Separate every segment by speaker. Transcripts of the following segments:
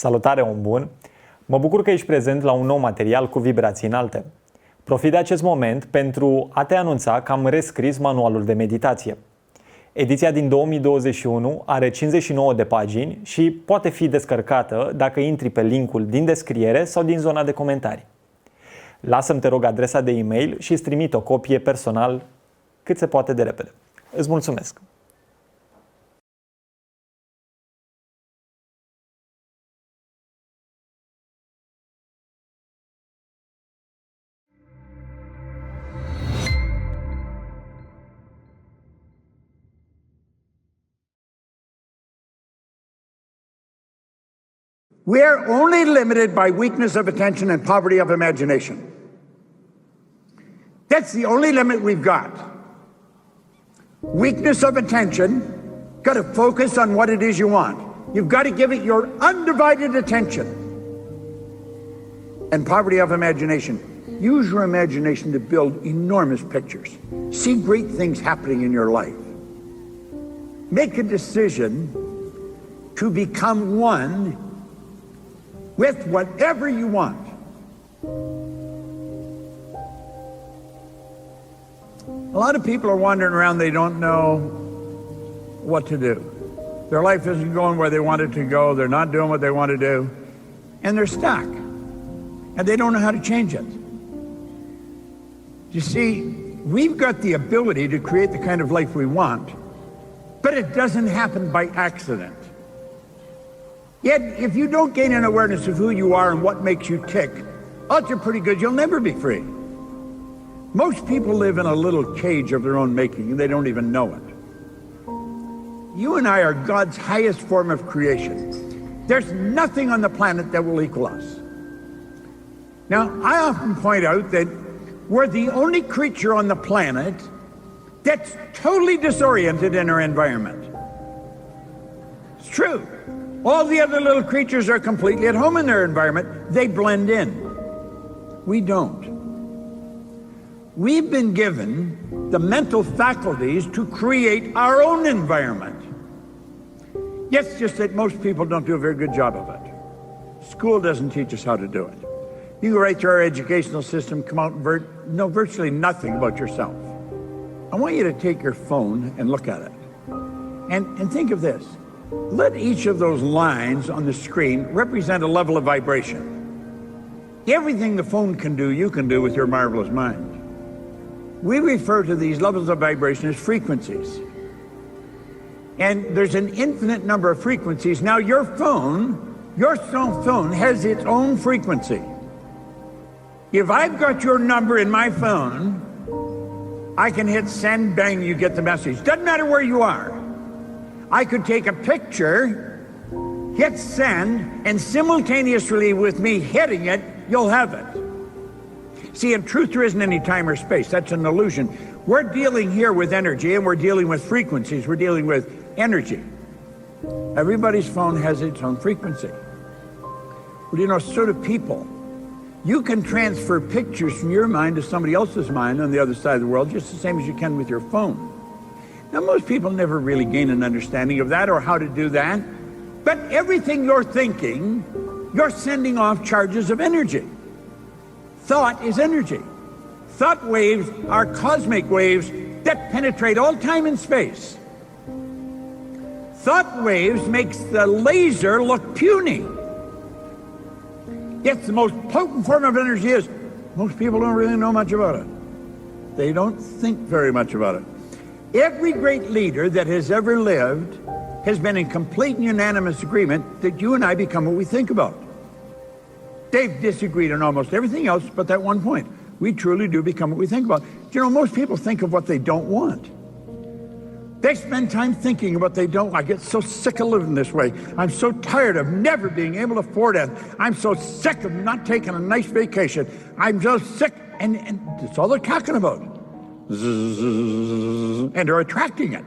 Speaker 1: Salutare, om bun! Mă bucur că ești prezent la un nou material cu vibrații înalte. Profit de acest moment pentru a te anunța că am rescris manualul de meditație. Ediția din 2021 are 59 de pagini și poate fi descărcată dacă intri pe linkul din descriere sau din zona de comentarii. Lasă-mi, te rog, adresa de e-mail și îți trimit o copie personal cât se poate de repede. Îți mulțumesc!
Speaker 2: We are only limited by weakness of attention and poverty of imagination. That's the only limit we've got. Weakness of attention, got to focus on what it is you want. You've got to give it your undivided attention. And poverty of imagination. Use your imagination to build enormous pictures. See great things happening in your life. Make a decision to become one with whatever you want. A lot of people are wandering around, they don't know what to do. Their life isn't going where they want it to go, they're not doing what they want to do, and they're stuck. And they don't know how to change it. You see, we've got the ability to create the kind of life we want, but it doesn't happen by accident. Yet, if you don't gain an awareness of who you are and what makes you tick, odds are pretty good you'll never be free. Most people live in a little cage of their own making, and they don't even know it. You and I are God's highest form of creation. There's nothing on the planet that will equal us. Now, I often point out that we're the only creature on the planet that's totally disoriented in our environment. It's true. All the other little creatures are completely at home in their environment. They blend in. We don't. We've been given the mental faculties to create our own environment. It's just that most people don't do a very good job of it. School doesn't teach us how to do it. You go right through our educational system, come out and know virtually nothing about yourself. I want you to take your phone and look at it. And think of this. Let each of those lines on the screen represent a level of vibration. Everything the phone can do, you can do with your marvelous mind. We refer to these levels of vibration as frequencies. And there's an infinite number of frequencies. Now your cell phone has its own frequency. If I've got your number in my phone, I can hit send, bang, you get the message. Doesn't matter where you are. I could take a picture, hit send, and simultaneously with me hitting it, you'll have it. See, in truth, there isn't any time or space. That's an illusion. We're dealing here with energy, and we're dealing with frequencies. We're dealing with energy. Everybody's phone has its own frequency. Well, you know, so do people. You can transfer pictures from your mind to somebody else's mind on the other side of the world just the same as you can with your phone. Now, most people never really gain an understanding of that or how to do that. But everything you're thinking, you're sending off charges of energy. Thought is energy. Thought waves are cosmic waves that penetrate all time and space. Thought waves makes the laser look puny. It's the most potent form of energy is. Most people don't really know much about it. They don't think very much about it. Every great leader that has ever lived has been in complete and unanimous agreement that you and I become what we think about. They've disagreed on almost everything else but that one point. We truly do become what we think about. You know, most people think of what they don't want. They spend time thinking of what they don't want. I get so sick of living this way. I'm so tired of never being able to afford it. I'm so sick of not taking a nice vacation. I'm so sick, and that's all they're talking about. And they're attracting it.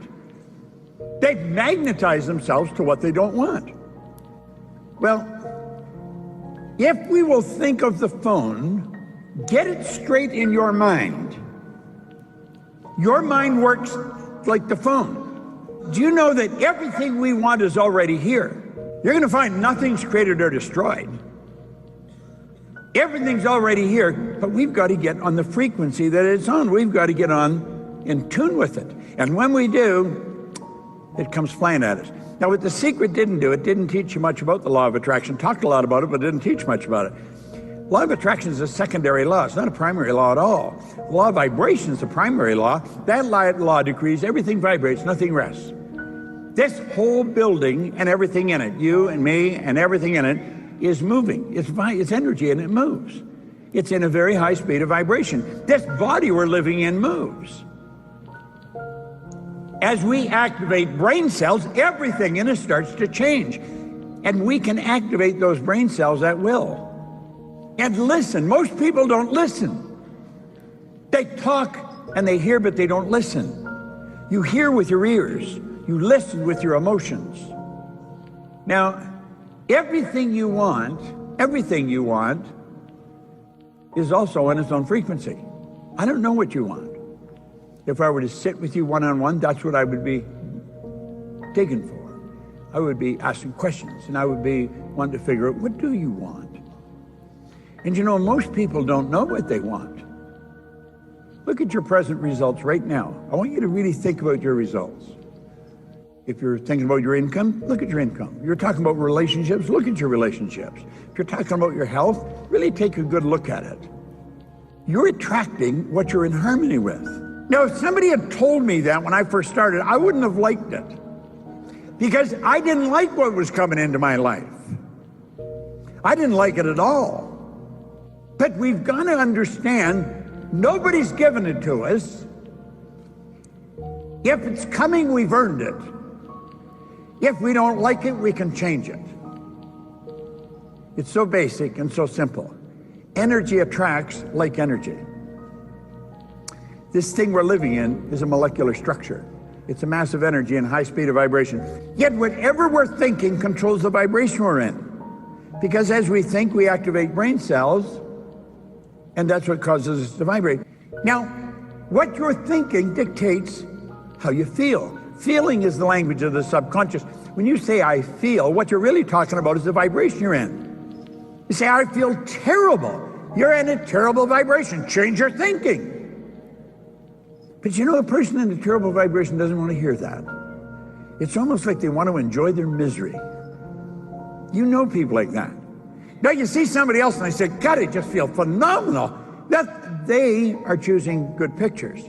Speaker 2: They've magnetized themselves to what they don't want. Well, if we will think of the phone, get it straight in your mind. Your mind works like the phone. Do you know that everything we want is already here? you're going to find nothing's created or destroyed. Everything's already here, but we've got to get on the frequency that it's on. We've got to get on in tune with it. And when we do, it comes flying at us. Now, what The Secret didn't do, it didn't teach you much about the law of attraction. Talked a lot about it, but didn't teach much about it. Law of attraction is a secondary law. It's not a primary law at all. The law of vibration is the primary law. That law decrees everything vibrates, nothing rests. This whole building and everything in it, you and me and everything in it, is moving. It's energy and it moves. It's in a very high speed of vibration. This body we're living in moves. As we activate brain cells, everything in us starts to change. And we can activate those brain cells at will. And listen. Most people don't listen. They talk and they hear, but they don't listen. You hear with your ears. You listen with your emotions. Now, everything you want is also on its own frequency. I don't know what you want. If I were to sit with you one-on-one, that's what I would be digging for. I would be asking questions, and I would be wanting to figure out, what do you want? And you know, most people don't know what they want. Look at your present results right now. I want you to really think about your results. If you're thinking about your income, look at your income. You're talking about relationships, look at your relationships. If you're talking about your health, really take a good look at it. You're attracting what you're in harmony with. Now, if somebody had told me that when I first started, I wouldn't have liked it. Because I didn't like what was coming into my life. I didn't like it at all. But we've got to understand, nobody's given it to us. If it's coming, we've earned it. If we don't like it, we can change it. It's so basic and so simple. Energy attracts like energy. This thing we're living in is a molecular structure. It's a massive energy and high speed of vibration. Yet whatever we're thinking controls the vibration we're in. Because as we think, we activate brain cells, and that's what causes us to vibrate. Now, what you're thinking dictates how you feel. Feeling is the language of the subconscious. When you say, I feel, what you're really talking about is the vibration you're in. You say, I feel terrible. You're in a terrible vibration. Change your thinking. But you know, a person in a terrible vibration doesn't want to hear that. It's almost like they want to enjoy their misery. You know people like that. Now you see somebody else and they say, God, I just feel phenomenal. That they are choosing good pictures.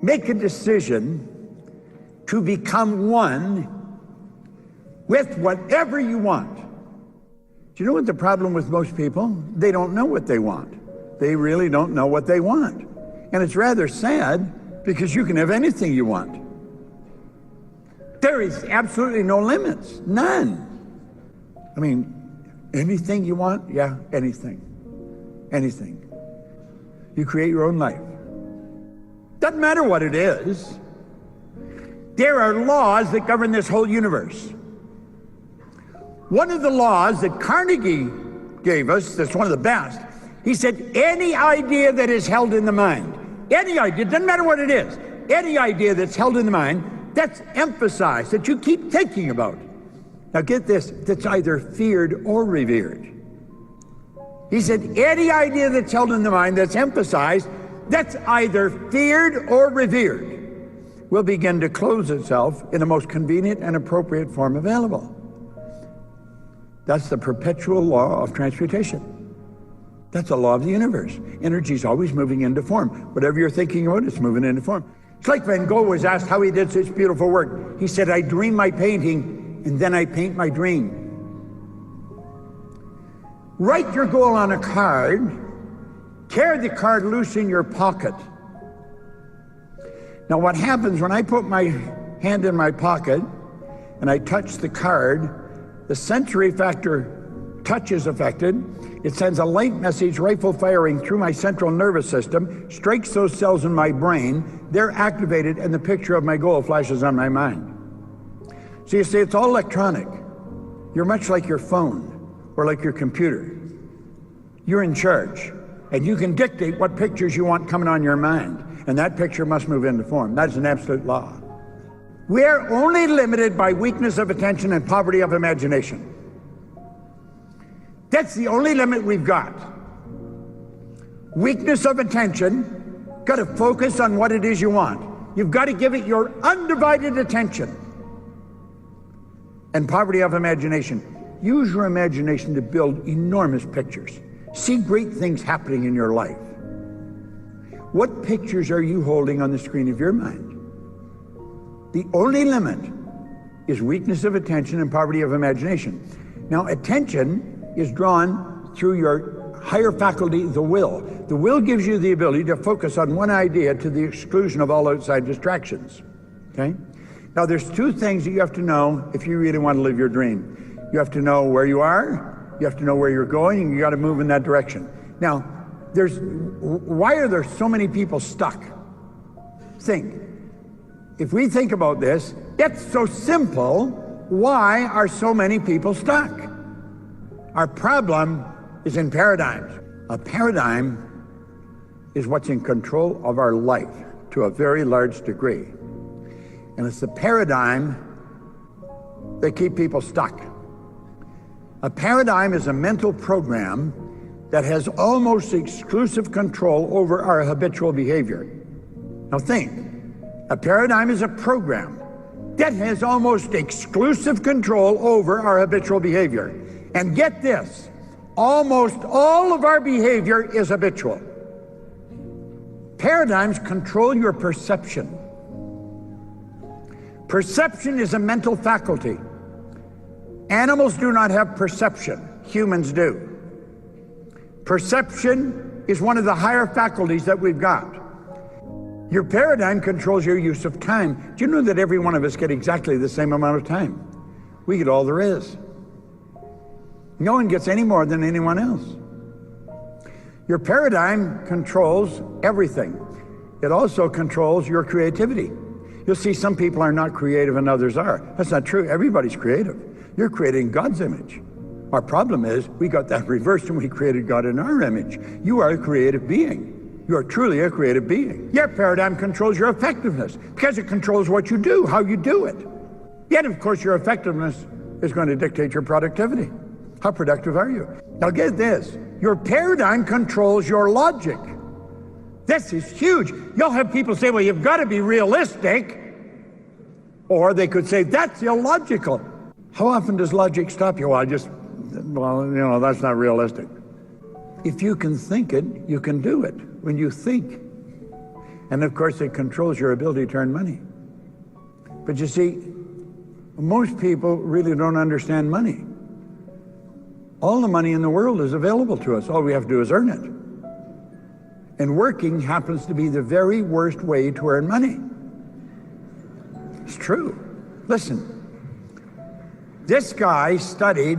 Speaker 2: Make a decision to become one with whatever you want. Do you know what the problem with most people? They don't know what they want. They really don't know what they want. And it's rather sad because you can have anything you want. There is absolutely no limits, none. I mean, anything you want? Yeah, anything. Anything. You create your own life. Doesn't matter what it is. There are laws that govern this whole universe. One of the laws that Carnegie gave us, that's one of the best, he said, any idea that is held in the mind, any idea, doesn't matter what it is, any idea that's held in the mind, that's emphasized, that you keep thinking about. Now get this, that's either feared or revered. He said, any idea that's held in the mind, that's emphasized, that's either feared or revered, will begin to close itself in the most convenient and appropriate form available. That's the perpetual law of transmutation. That's the law of the universe. Energy is always moving into form. Whatever you're thinking about, it's moving into form. It's like Van Gogh was asked how he did such beautiful work. He said, I dream my painting, and then I paint my dream. Write your goal on a card, carry the card loose in your pocket. Now what happens when I put my hand in my pocket and I touch the card, the sensory factor touch is affected. It sends a light message, rifle firing through my central nervous system, strikes those cells in my brain, they're activated, and the picture of my goal flashes on my mind. So you see, it's all electronic. You're much like your phone or like your computer. You're in charge, and you can dictate what pictures you want coming on your mind, and that picture must move into form. That's an absolute law. We're only limited by weakness of attention and poverty of imagination. That's the only limit we've got. Weakness of attention, got to focus on what it is you want. You've got to give it your undivided attention. And poverty of imagination. Use your imagination to build enormous pictures. See great things happening in your life. What pictures are you holding on the screen of your mind? The only limit is weakness of attention and poverty of imagination. Now, attention is drawn through your higher faculty, the will. The will gives you the ability to focus on one idea to the exclusion of all outside distractions. Okay? Now, there's two things that you have to know if you really want to live your dream. You have to know where you are, you have to know where you're going, and you got to move in that direction. Now, why are there so many people stuck? Think. If we think about this, it's so simple. Why are so many people stuck? Our problem is in paradigms. A paradigm is what's in control of our life to a very large degree. And it's the paradigm that keep people stuck. A paradigm is a mental program that has almost exclusive control over our habitual behavior. Now think, a paradigm is a program that has almost exclusive control over our habitual behavior. And get this, almost all of our behavior is habitual. Paradigms control your perception. Perception is a mental faculty. Animals do not have perception. Humans do. Perception is one of the higher faculties that we've got. Your paradigm controls your use of time. Do you know that every one of us get exactly the same amount of time? We get all there is. No one gets any more than anyone else. Your paradigm controls everything. It also controls your creativity. You'll see some people are not creative and others are. That's not true. Everybody's creative. You're created in God's image. Our problem is we got that reversed and we created God in our image. You are a creative being. You are truly a creative being. Your paradigm controls your effectiveness because it controls what you do, how you do it. Yet, of course, your effectiveness is going to dictate your productivity. How productive are you? Now get this. Your paradigm controls your logic. This is huge. You'll have people say, well, you've got to be realistic. Or they could say, that's illogical. How often does logic stop you? Well, that's not realistic. If you can think it, you can do it when you think. And of course, it controls your ability to earn money. But you see, most people really don't understand money. All the money in the world is available to us. All we have to do is earn it. And working happens to be the very worst way to earn money. It's true. Listen, this guy studied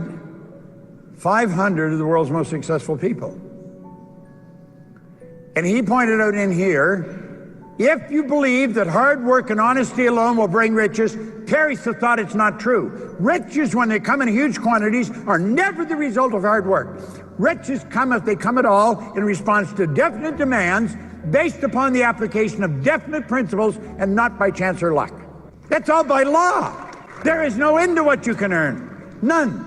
Speaker 2: 500 of the world's most successful people. And he pointed out in here, if you believe that hard work and honesty alone will bring riches, Paris has thought it's not true. Riches, when they come in huge quantities, are never the result of hard work. Riches come, if they come at all, in response to definite demands based upon the application of definite principles and not by chance or luck. That's all by law. There is no end to what you can earn. None.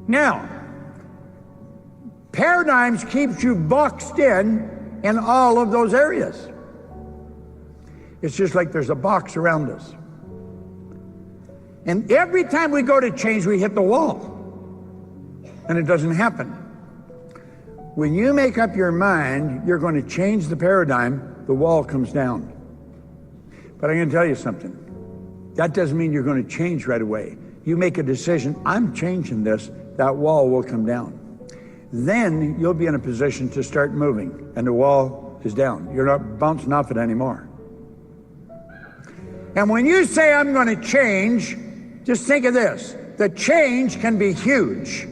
Speaker 2: Now, paradigms keeps you boxed in all of those areas. It's just like there's a box around us. And every time we go to change, we hit the wall. And it doesn't happen. When you make up your mind, you're going to change the paradigm, the wall comes down. But I'm going to tell you something. That doesn't mean you're going to change right away. You make a decision, I'm changing this, that wall will come down. Then you'll be in a position to start moving, and the wall is down. You're not bouncing off it anymore. And when you say, I'm going to change, just think of this. The change can be huge.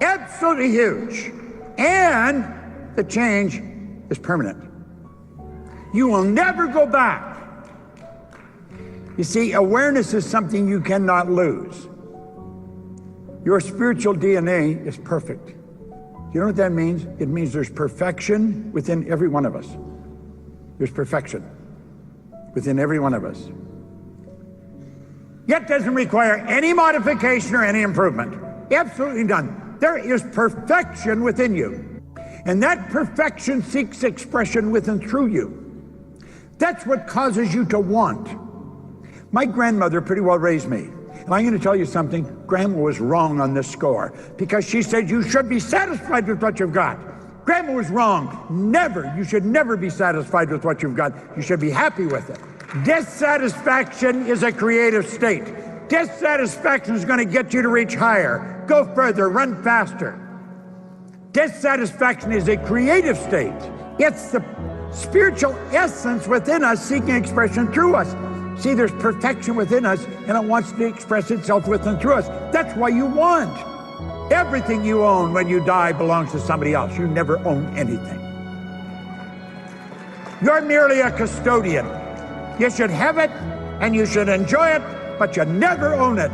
Speaker 2: Absolutely huge. And the change is permanent. You will never go back. You see, awareness is something you cannot lose. Your spiritual DNA is perfect. You know what that means? It means there's perfection within every one of us. There's perfection within every one of us. It doesn't require any modification or any improvement. Absolutely none. There is perfection within you. And that perfection seeks expression with and through you. That's what causes you to want. My grandmother pretty well raised me. And I'm going to tell you something. Grandma was wrong on this score because she said you should be satisfied with what you've got. Grandma was wrong. Never. You should never be satisfied with what you've got. You should be happy with it. Dissatisfaction is a creative state. Dissatisfaction is going to get you to reach higher, go further, run faster. Dissatisfaction is a creative state. It's the spiritual essence within us seeking expression through us. See, there's perfection within us, and it wants to express itself with and through us. That's why you want. Everything you own when you die belongs to somebody else. You never own anything. You're merely a custodian. You should have it, and you should enjoy it, but you never own it.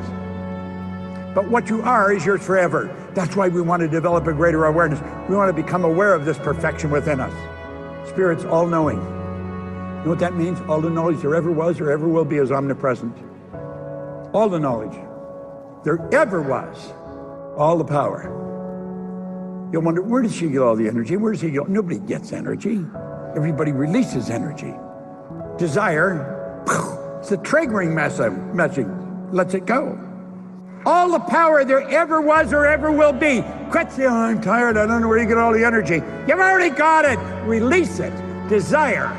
Speaker 2: But what you are is yours forever. That's why we want to develop a greater awareness. We want to become aware of this perfection within us. Spirit's all-knowing. You know what that means? All the knowledge there ever was or ever will be is omnipresent. All the knowledge there ever was. All the power. You'll wonder, where does she get all the energy? Where does he go? Nobody gets energy. Everybody releases energy. Desire, it's a triggering message. Lets it go. All the power there ever was or ever will be. Quit saying, oh, I'm tired, I don't know where you get all the energy. You've already got it. Release it. Desire.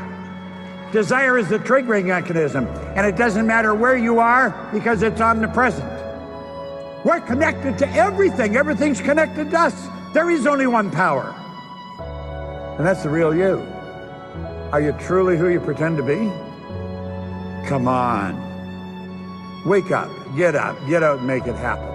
Speaker 2: Desire is the triggering mechanism, and it doesn't matter where you are because it's omnipresent. We're connected to everything. Everything's connected to us. There is only one power, and that's the real you. Are you truly who you pretend to be? Come on. Wake up, get out and make it happen.